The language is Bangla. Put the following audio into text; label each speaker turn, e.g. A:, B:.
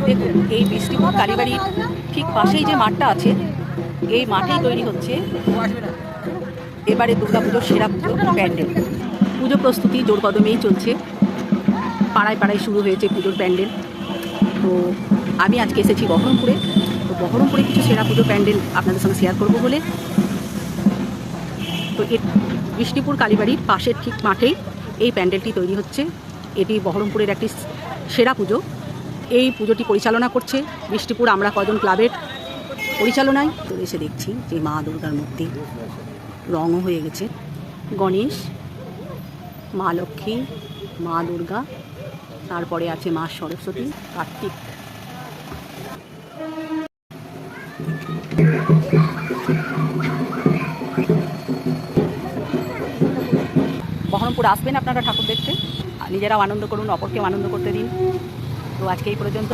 A: দেখুন, এই বৃষ্টিপুর কালীবাড়ির ঠিক পাশেই যে মাঠটা আছে, এই মাঠেই তৈরি হচ্ছে এবারে দুর্গাপুজোর সেরা পুজো প্যান্ডেল। পুজো প্রস্তুতি জোর কদমেই চলছে, পাড়ায় পাড়ায় শুরু হয়েছে পুজোর প্যান্ডেল। তো আমি আজকে এসেছি বহরমপুরে। তো বহরমপুরে কিছু সেরা পুজো প্যান্ডেল আপনাদের সঙ্গে শেয়ার করবো বলে। তো বৃষ্টিপুর কালীবাড়ির পাশের ঠিক মাঠেই এই প্যান্ডেলটি তৈরি হচ্ছে। এটি বহরমপুরের একটি সেরা পুজো। এই পুজোটি পরিচালনা করছে বৃষ্টিপুর আমরা কজন ক্লাবের পরিচালনায়। তো এসে দেখছি যে মা দুর্গার মূর্তি রঙও হয়ে গেছে। গণেশ, মা লক্ষ্মী, মা দুর্গা, তারপরে আছে মা সরস্বতী, কার্তিক। বহরমপুর আসবেন আপনারা ঠাকুর দেখতে, নিজেরাও আনন্দ করুন, অপরকেও আনন্দ করতে দিন। তো আজকে এই পর্যন্ত।